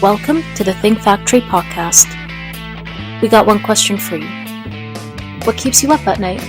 Welcome to the Think Factory podcast. We got one question for you. What keeps you up at night?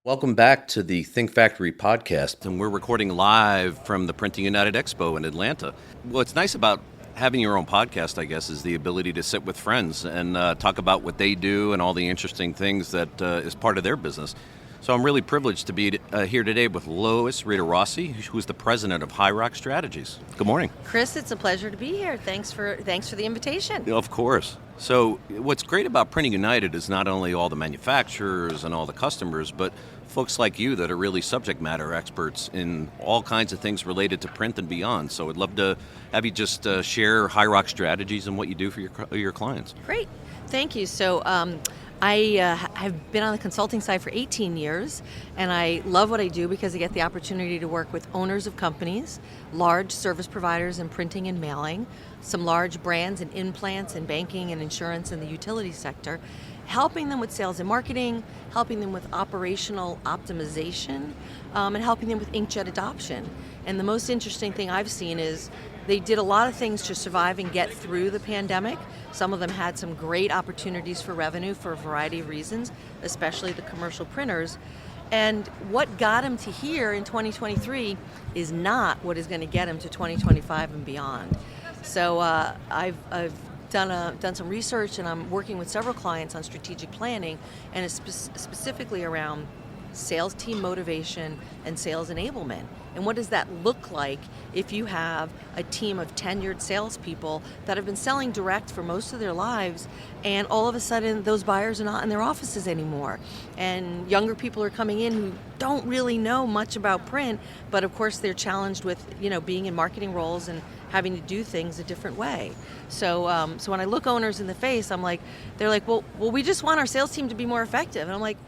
Welcome back to the Think Factory podcast, and we're recording live from the Printing United Expo in Atlanta. What's nice about having your own podcast, I guess, is the ability to sit with friends and talk about what they do and all the interesting things that is part of their business. So I'm really privileged to be here today with Lois Ritarossi, who's the president of High Rock Strategies. Good morning. Chris, it's a pleasure to be here. Thanks for the invitation. Of course. So what's great about Printing United is not only all the manufacturers and all the customers, but folks like you that are really subject matter experts in all kinds of things related to print and beyond. So I'd love to have you just share High Rock Strategies and what you do for your clients. Great. Thank you. So I have been on the consulting side for 18 years, and I love what I do because I get the opportunity to work with owners of companies, large service providers in printing and mailing, some large brands in implants and banking and insurance in the utility sector, helping them with sales and marketing, helping them with operational optimization, and helping them with inkjet adoption. And the most interesting thing I've seen is they did a lot of things to survive and get through the pandemic. Some of them had some great opportunities for revenue for a variety of reasons, especially the commercial printers. And what got them to here in 2023 is not what is going to get them to 2025 and beyond. So I've done some research, and I'm working with several clients on strategic planning, and it's specifically around sales team motivation and sales enablement. And what does that look like if you have a team of tenured salespeople that have been selling direct for most of their lives, and all of a sudden those buyers are not in their offices anymore, and younger people are coming in who don't really know much about print, but of course they're challenged with being in marketing roles and having to do things a different way. So when I look owners in the face, they're like, well, we just want our sales team to be more effective, and I'm like,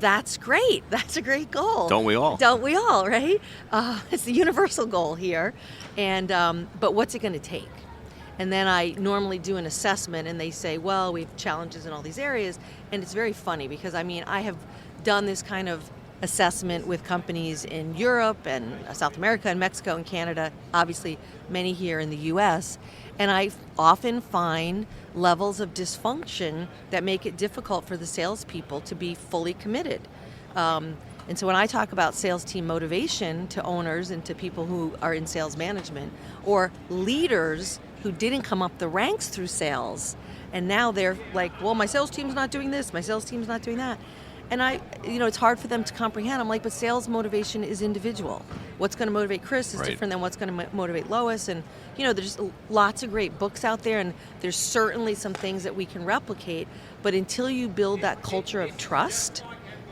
that's great. That's a great goal. Don't we all? Don't we all, right? It's the universal goal here. And but what's it going to take? And then I normally do an assessment, and they say, well, we have challenges in all these areas. And it's very funny because, I have done this kind of assessment with companies in Europe and South America and Mexico and Canada, obviously many here in the U.S., and I often find levels of dysfunction that make it difficult for the salespeople to be fully committed. And so when I talk about sales team motivation to owners and to people who are in sales management, or leaders who didn't come up the ranks through sales, and now they're like, well, my sales team's not doing this, my sales team's not doing that. And it's hard for them to comprehend. I'm like, but sales motivation is individual. What's going to motivate Chris is different than what's going to motivate Lois. And, there's lots of great books out there, and there's certainly some things that we can replicate. But until you build that culture of trust,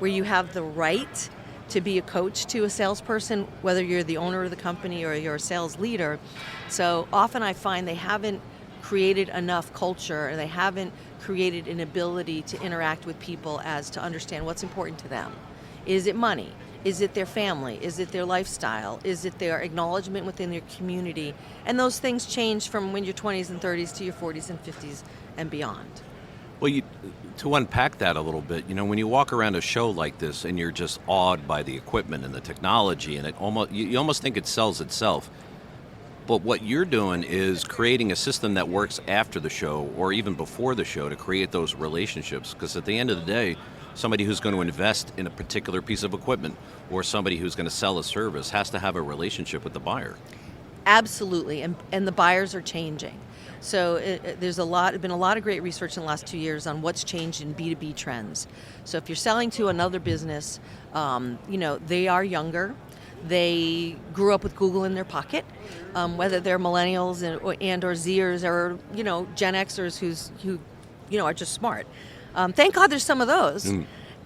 where you have the right to be a coach to a salesperson, whether you're the owner of the company or you're a sales leader. So often I find they haven't created enough culture, and they haven't created an ability to interact with people as to understand what's important to them. Is it money? Is it their family? Is it their lifestyle? Is it their acknowledgement within their community? And those things change from when you're 20s and 30s to your 40s and 50s and beyond. Well, to unpack that a little bit, when you walk around a show like this and you're just awed by the equipment and the technology, and you almost think it sells itself. But what you're doing is creating a system that works after the show or even before the show to create those relationships. Because at the end of the day, somebody who's going to invest in a particular piece of equipment or somebody who's going to sell a service has to have a relationship with the buyer. Absolutely, and the buyers are changing. So there's been a lot of great research in the last 2 years on what's changed in B2B trends. So if you're selling to another business, they are younger. They grew up with Google in their pocket, whether they're millennials and or Zers or Gen Xers who are just smart. Thank God there's some of those.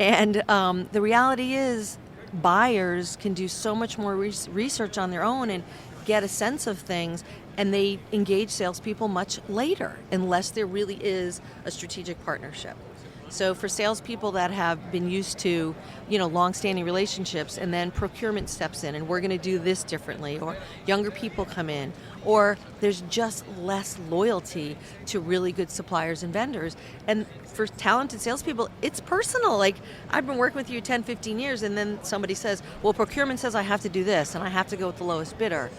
And the reality is buyers can do so much more research on their own and get a sense of things, and they engage salespeople much later unless there really is a strategic partnership. So for salespeople that have been used to, long-standing relationships, and then procurement steps in, and we're going to do this differently, or younger people come in, or there's just less loyalty to really good suppliers and vendors. And for talented salespeople, it's personal. Like, I've been working with you 10, 15 years, and then somebody says, well, procurement says I have to do this, and I have to go with the lowest bidder.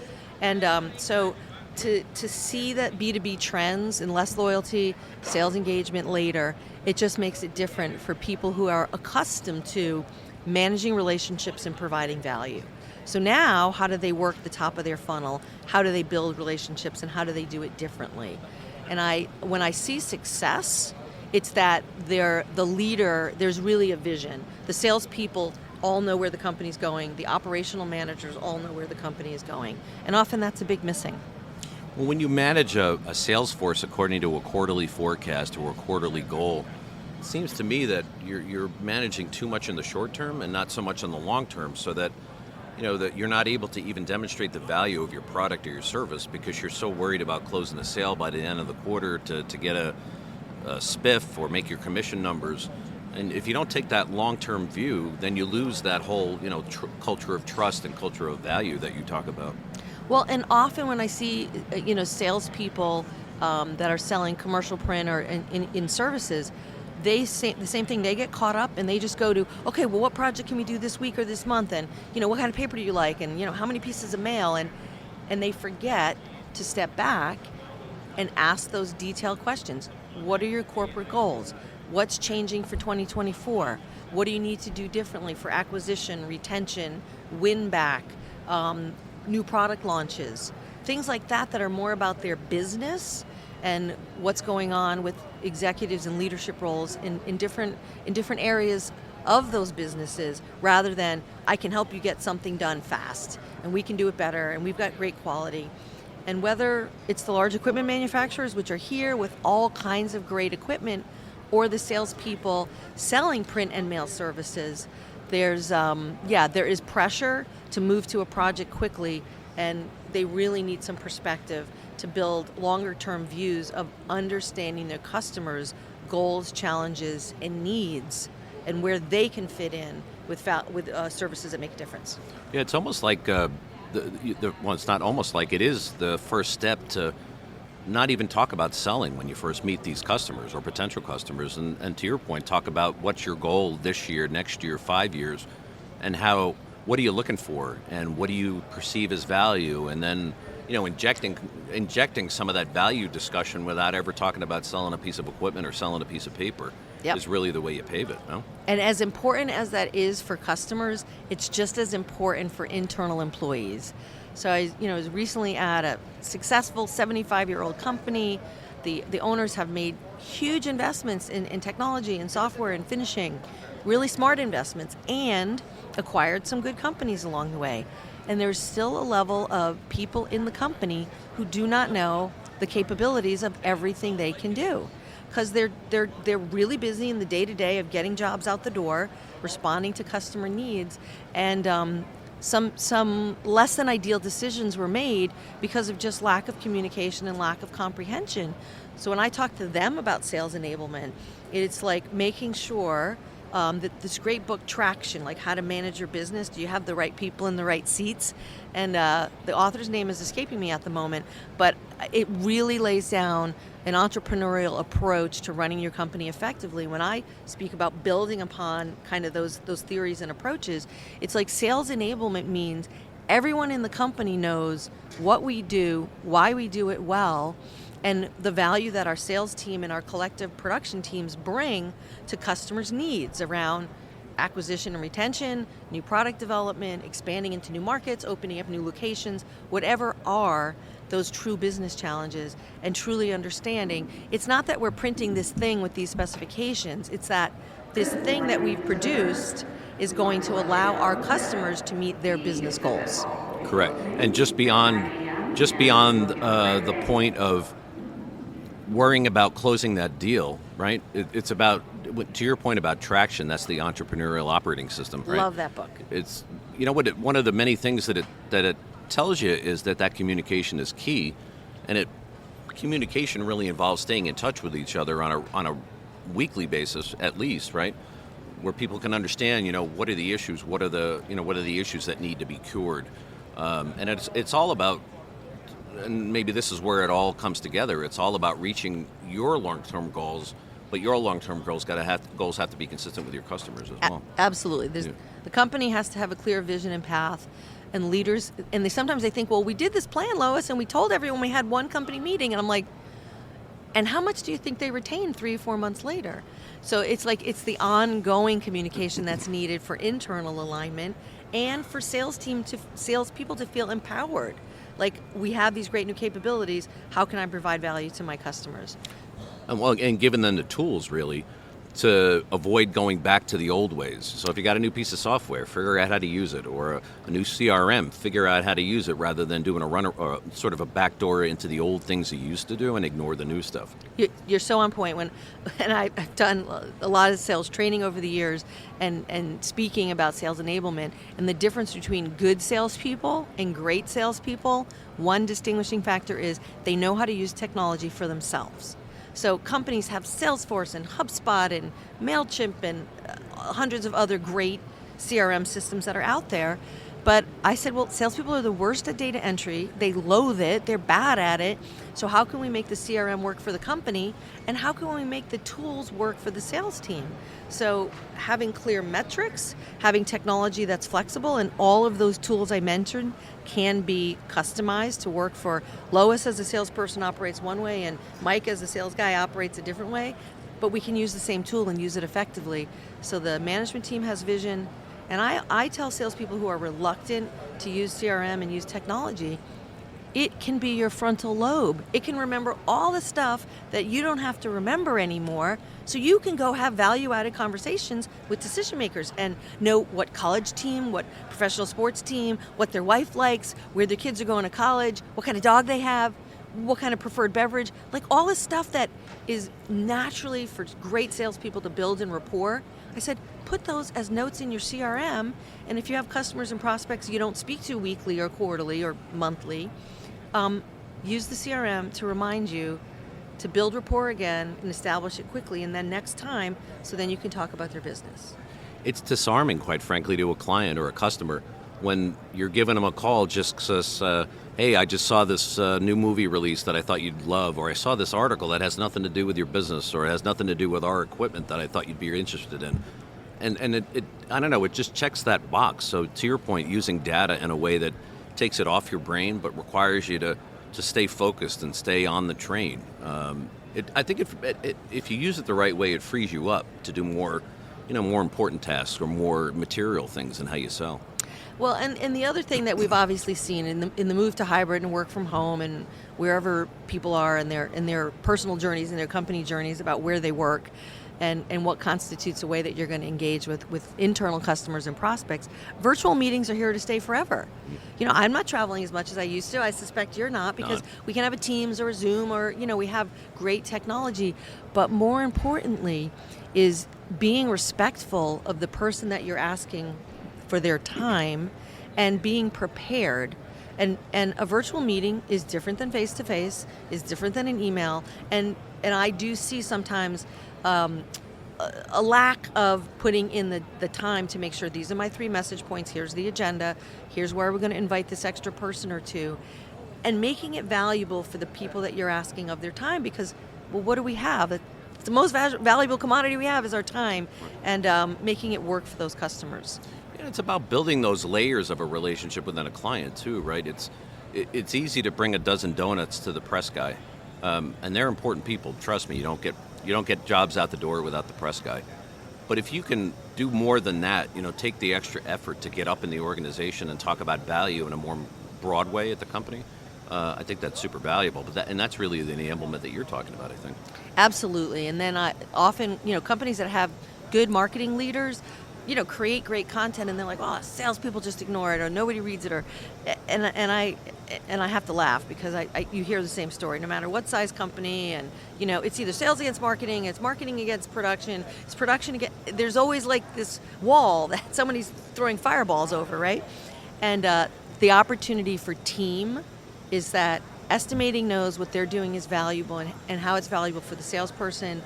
And so to see that B2B trends and less loyalty, sales engagement later, it just makes it different for people who are accustomed to managing relationships and providing value. So now, how do they work the top of their funnel? How do they build relationships, and how do they do it differently? And when I see success, it's that they're the leader, there's really a vision. The salespeople all know where the company's going. The operational managers all know where the company is going. And often that's a big missing. Well, when you manage a sales force according to a quarterly forecast or a quarterly goal, it seems to me that you're managing too much in the short term and not so much in the long term, so that that you're not able to even demonstrate the value of your product or your service because you're so worried about closing a sale by the end of the quarter to get a spiff or make your commission numbers. And if you don't take that long-term view, then you lose that whole culture of trust and culture of value that you talk about. Well, and often when I see salespeople that are selling commercial print or in services, they say the same thing. They get caught up and they just go to, okay, well, what project can we do this week or this month? And what kind of paper do you like? And how many pieces of mail? And they forget to step back and ask those detailed questions. What are your corporate goals? What's changing for 2024? What do you need to do differently for acquisition, retention, win back, new product launches? Things like that are more about their business and what's going on with executives and leadership roles in different areas of those businesses, rather than I can help you get something done fast and we can do it better and we've got great quality. And whether it's the large equipment manufacturers, which are here with all kinds of great equipment, or the salespeople selling print and mail services, there is pressure to move to a project quickly, and they really need some perspective to build longer-term views of understanding their customers' goals, challenges, and needs, and where they can fit in with services that make a difference. Yeah, it's almost like it's not almost like, it is the first step to not even talk about selling when you first meet these customers or potential customers, and to your point, talk about what's your goal this year, next year, 5 years, and what are you looking for, and what do you perceive as value, and then injecting some of that value discussion without ever talking about selling a piece of equipment or selling a piece of paper. Yep. Is really the way you pave it, no? And as important as that is for customers, it's just as important for internal employees. So I was recently at a successful 75-year-old company. The owners have made huge investments in technology and software and finishing, really smart investments, and acquired some good companies along the way. And there's still a level of people in the company who do not know the capabilities of everything they can do, because they're really busy in the day-to-day of getting jobs out the door, responding to customer needs, and some less than ideal decisions were made because of just lack of communication and lack of comprehension. So when I talk to them about sales enablement, it's like making sure that this great book, Traction, like how to manage your business, do you have the right people in the right seats? And the author's name is escaping me at the moment, but it really lays down an entrepreneurial approach to running your company effectively. When I speak about building upon kind of those theories and approaches, it's like sales enablement means everyone in the company knows what we do, why we do it well, and the value that our sales team and our collective production teams bring to customers' needs around acquisition and retention, new product development, expanding into new markets, opening up new locations, whatever are those true business challenges, and truly understanding it's not that we're printing this thing with these specifications, it's that this thing that we've produced is going to allow our customers to meet their business goals. Correct. And just beyond the point of worrying about closing that deal, right? It's about, to your point about Traction, that's the entrepreneurial operating system, right? Love that book. It's, one of the many things that it tells you is that communication is key, and communication really involves staying in touch with each other on a weekly basis at least, right? Where people can understand, what are the issues, what are the issues that need to be cured, and it's all about, and maybe this is where it all comes together. It's all about reaching your long-term goals, but your long-term goals have to be consistent with your customers as well. Absolutely. The company has to have a clear vision and path, and leaders, and they think, well, we did this plan, Lois, and we told everyone we had one company meeting, and I'm like, and how much do you think they retained 3 or 4 months later? So it's the ongoing communication that's needed for internal alignment and for salespeople to feel empowered. Like, we have these great new capabilities. How can I provide value to my customers? And giving them the tools, really, to avoid going back to the old ways. So if you got a new piece of software, figure out how to use it, or a new CRM, figure out how to use it rather than doing sort of a backdoor into the old things you used to do and ignore the new stuff. You're so on point. And I've done a lot of sales training over the years and speaking about sales enablement and the difference between good salespeople and great salespeople. One distinguishing factor is they know how to use technology for themselves. So companies have Salesforce and HubSpot and MailChimp and hundreds of other great CRM systems that are out there. But I said, well, salespeople are the worst at data entry. They loathe it. They're bad at it. So how can we make the CRM work for the company? And how can we make the tools work for the sales team? So having clear metrics, having technology that's flexible, and all of those tools I mentioned can be customized to work for Lois as a salesperson operates one way and Mike as a sales guy operates a different way. But we can use the same tool and use it effectively. So the management team has vision. And I tell salespeople who are reluctant to use CRM and use technology, it can be your frontal lobe. It can remember all the stuff that you don't have to remember anymore, so you can go have value-added conversations with decision makers and know what college team, what professional sports team, what their wife likes, where their kids are going to college, what kind of dog they have, what kind of preferred beverage, like all this stuff that is naturally for great salespeople to build in rapport. I said, put those as notes in your CRM, and if you have customers and prospects you don't speak to weekly or quarterly or monthly, use the CRM to remind you to build rapport again and establish it quickly, and then next time, so then you can talk about their business. It's disarming, quite frankly, to a client or a customer when you're giving them a call just because, hey, I just saw this new movie release that I thought you'd love, or I saw this article that has nothing to do with your business, or it has nothing to do with our equipment that I thought you'd be interested in. And it I don't know, it just checks that box. So to your point, using data in a way that takes it off your brain but requires you to stay focused and stay on the train. I think if you use it the right way, it frees you up to do more important tasks or more material things in how you sell. Well, and the other thing that we've obviously seen in the move to hybrid and work from home and wherever people are in their personal journeys and their company journeys about where they work and what constitutes a way that you're going to engage with internal customers and prospects, virtual meetings are here to stay forever. I'm not traveling as much as I used to. I suspect you're not, because we can have a Teams or a Zoom or, we have great technology. But more importantly is being respectful of the person that you're asking for their time and being prepared. And a virtual meeting is different than face-to-face, is different than an email. And I do see sometimes a lack of putting in the time to make sure these are my 3 message points, here's the agenda, here's where we're going to invite this extra person or two, and making it valuable for the people that you're asking of their time, because, well, what do we have? It's the most valuable commodity we have is our time, and making it work for those customers. Yeah, it's about building those layers of a relationship within a client too, right? It's easy to bring a dozen donuts to the press guy, and they're important people. Trust me, you don't get jobs out the door without the press guy. But if you can do more than that, take the extra effort to get up in the organization and talk about value in a more broad way at the company, I think that's super valuable. And that's really the enablement that you're talking about, I think. Absolutely. And then often, companies that have good marketing leaders, create great content, and they're like, oh, salespeople just ignore it, or nobody reads it, and I have to laugh because you hear the same story no matter what size company, and it's either sales against marketing, it's marketing against production, it's production against. There's always like this wall that somebody's throwing fireballs over, right? And the opportunity for team is that estimating knows what they're doing is valuable and how it's valuable for the salesperson.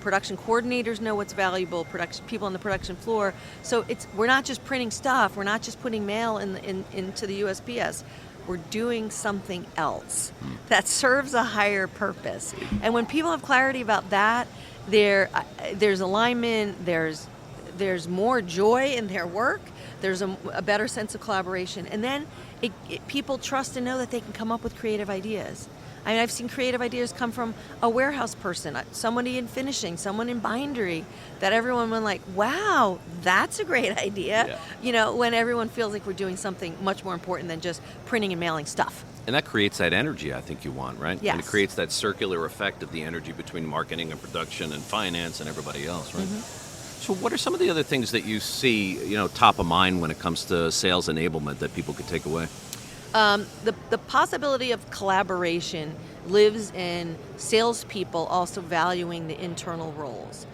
Production coordinators know what's valuable. Production people on the production floor. So we're not just printing stuff. We're not just putting mail into the USPS. We're doing something else that serves a higher purpose. And when people have clarity about that, there's alignment. There's more joy in their work. There's a better sense of collaboration. And then people trust and know that they can come up with creative ideas. I mean, I've seen creative ideas come from a warehouse person, somebody in finishing, someone in bindery, that everyone went like, wow, that's a great idea. Yeah. When everyone feels like we're doing something much more important than just printing and mailing stuff. And that creates that energy I think you want, right? Yes. And it creates that circular effect of the energy between marketing and production and finance and everybody else, right? Mm-hmm. So what are some of the other things that you see, top of mind when it comes to sales enablement that people could take away? The possibility of collaboration lives in salespeople also valuing the internal roles.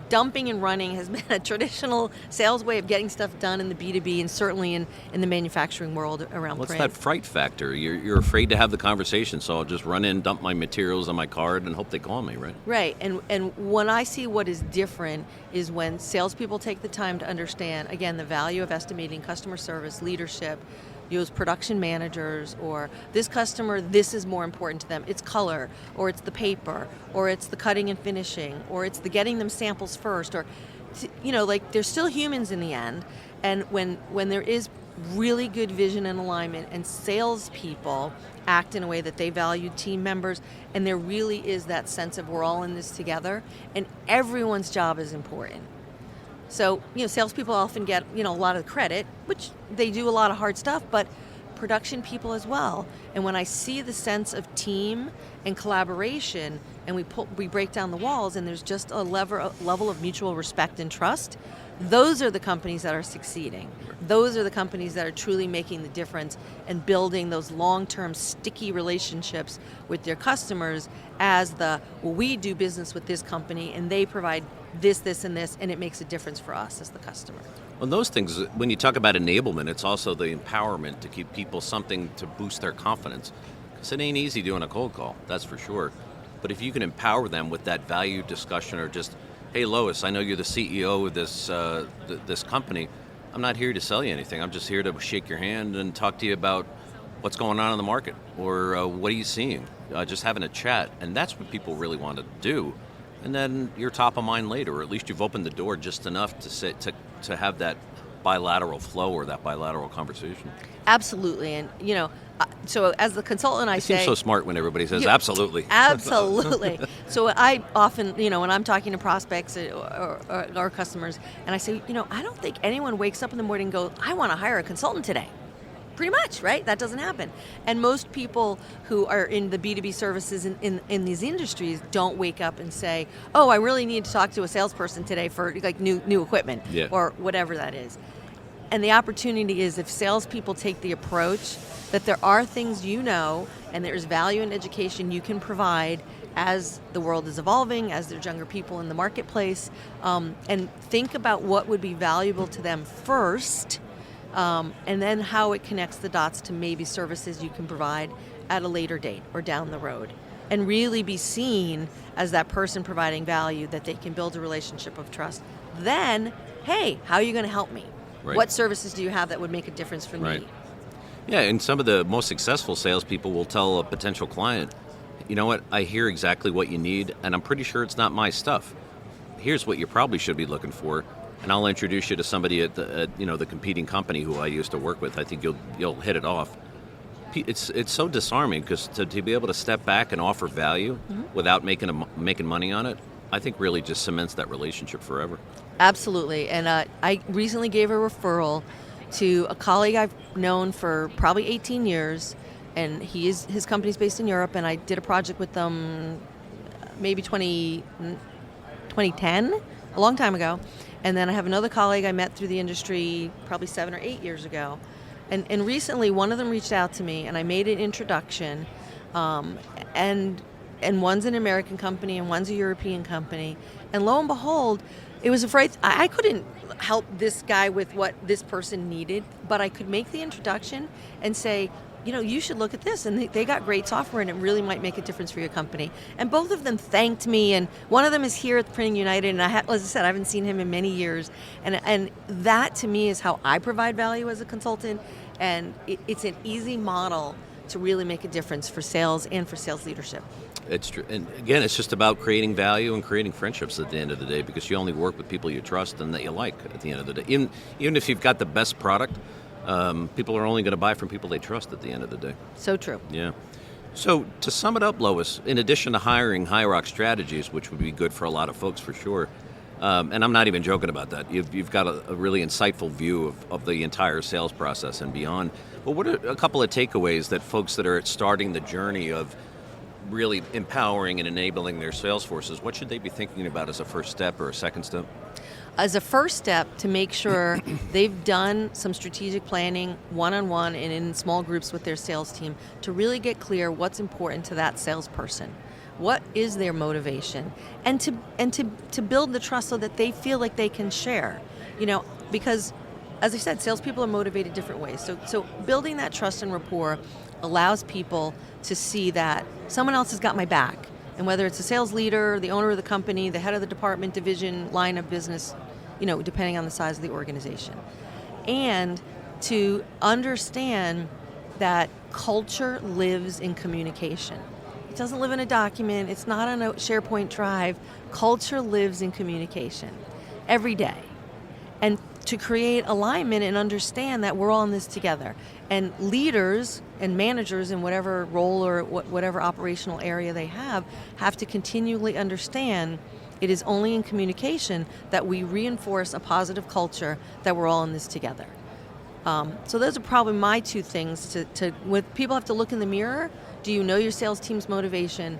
Dumping and running has been a traditional sales way of getting stuff done in the B2B and certainly in the manufacturing world around What's print. that fright factor? You're afraid to have the conversation, so I'll just run in, dump my materials on my card, and hope they call me, right? Right, and when I see what is different is when salespeople take the time to understand, again, the value of estimating customer service, leadership, use production managers, or this customer, this is more important to them. It's color, or it's the paper, or it's the cutting and finishing, or it's the getting them samples first, or, they're still humans in the end. And when there is really good vision and alignment, and salespeople act in a way that they value team members, and there really is that sense of we're all in this together, and everyone's job is important. So, salespeople often get, a lot of credit, which they do a lot of hard stuff, but production people as well. And when I see the sense of team and collaboration, and we break down the walls, and there's just a level of mutual respect and trust, those are the companies that are succeeding. Those are the companies that are truly making the difference and building those long-term sticky relationships with their customers we do business with this company and they provide this, and this, and it makes a difference for us as the customer. Well, those things, when you talk about enablement, it's also the empowerment to give people something to boost their confidence. Because it ain't easy doing a cold call, that's for sure. But if you can empower them with that value discussion, or just, hey, Lois, I know you're the CEO of this company. I'm not here to sell you anything. I'm just here to shake your hand and talk to you about what's going on in the market, or what are you seeing? Just having a chat, and that's what people really want to do. And then you're top of mind later, or at least you've opened the door just enough to have that bilateral flow or that bilateral conversation. Absolutely, and so as the consultant, I say, seems so smart when everybody says absolutely. Absolutely. So I often, when I'm talking to prospects or customers, and I say, I don't think anyone wakes up in the morning and goes, I want to hire a consultant today. Pretty much, right? That doesn't happen. And most people who are in the B2B services in these industries don't wake up and say, oh, I really need to talk to a salesperson today for like new equipment, yeah, or whatever that is. And the opportunity is, if salespeople take the approach that there are things and there's value in education you can provide as the world is evolving, as there's younger people in the marketplace, and think about what would be valuable to them first, and then how it connects the dots to maybe services you can provide at a later date or down the road. And really be seen as that person providing value, that they can build a relationship of trust. Then, hey, how are you going to help me? Right. What services do you have that would make a difference for me? Yeah, and some of the most successful salespeople will tell a potential client, you know what, I hear exactly what you need, and I'm pretty sure it's not my stuff. Here's what you probably should be looking for, and I'll introduce you to somebody at the competing company who I used to work with. I think you'll hit it off. It's so disarming, because to be able to step back and offer value without making money on it, I think really just cements that relationship forever. Absolutely. And I recently gave a referral to a colleague I've known for probably 18 years, and his company's based in Europe, and I did a project with them maybe 2010, a long time ago. And then I have another colleague I met through the industry probably 7 or 8 years ago. And recently one of them reached out to me, and I made an introduction, and one's an American company and one's a European company. And lo and behold, it was I couldn't help this guy with what this person needed, but I could make the introduction and say, you should look at this, and they got great software, and it really might make a difference for your company. And both of them thanked me, and one of them is here at Printing United, and as I said, I haven't seen him in many years, and that to me is how I provide value as a consultant, and it's an easy model to really make a difference for sales and for sales leadership. It's true. And again, it's just about creating value and creating friendships at the end of the day, because you only work with people you trust and that you like at the end of the day. Even if you've got the best product, people are only going to buy from people they trust at the end of the day. So true. Yeah. So to sum it up, Lois, in addition to hiring high-rock strategies, which would be good for a lot of folks for sure, and I'm not even joking about that, you've got a really insightful view of the entire sales process and beyond. But what are a couple of takeaways that folks that are starting the journey of really empowering and enabling their sales forces, what should they be thinking about as a first step or a second step? As a first step, to make sure they've done some strategic planning one-on-one and in small groups with their sales team to really get clear what's important to that salesperson. What is their motivation? And to build the trust so that they feel like they can share. Because as I said, salespeople are motivated different ways. So building that trust and rapport allows people to see that someone else has got my back. And whether it's a sales leader, the owner of the company, the head of the department, division, line of business, depending on the size of the organization. And to understand that culture lives in communication. It doesn't live in a document. It's not on a SharePoint drive. Culture lives in communication every day. And to create alignment and understand that we're all in this together. And leaders and managers in whatever role or whatever operational area they have to continually understand it is only in communication that we reinforce a positive culture that we're all in this together. So those are probably my two things. When people have to look in the mirror, do you know your sales team's motivation?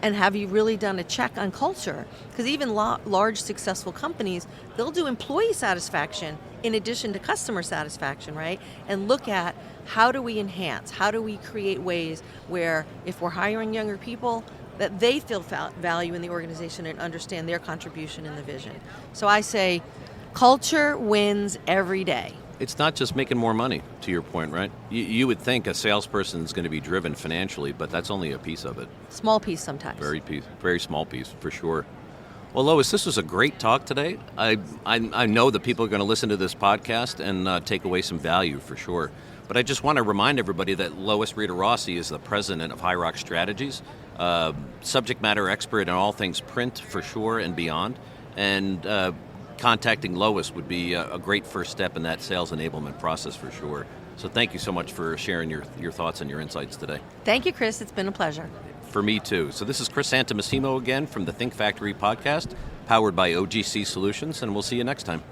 And have you really done a check on culture? Because even large successful companies, they'll do employee satisfaction in addition to customer satisfaction, right? And look at how do we enhance, how do we create ways where if we're hiring younger people, that they feel value in the organization and understand their contribution in the vision. So I say culture wins every day. It's not just making more money, to your point, right? You would think a salesperson is going to be driven financially, but that's only a piece of it. Small piece sometimes. Very small piece, for sure. Well, Lois, this was a great talk today. I know that people are going to listen to this podcast and take away some value, for sure. But I just want to remind everybody that Lois Ritarossi is the president of High Rock Strategies, subject matter expert in all things print, for sure, and beyond. And contacting Lois would be a great first step in that sales enablement process for sure. So thank you so much for sharing your thoughts and your insights today. Thank you, Chris. It's been a pleasure. For me too. So this is Chris Santomassimo again from the Think Factory podcast, powered by OGC Solutions, and we'll see you next time.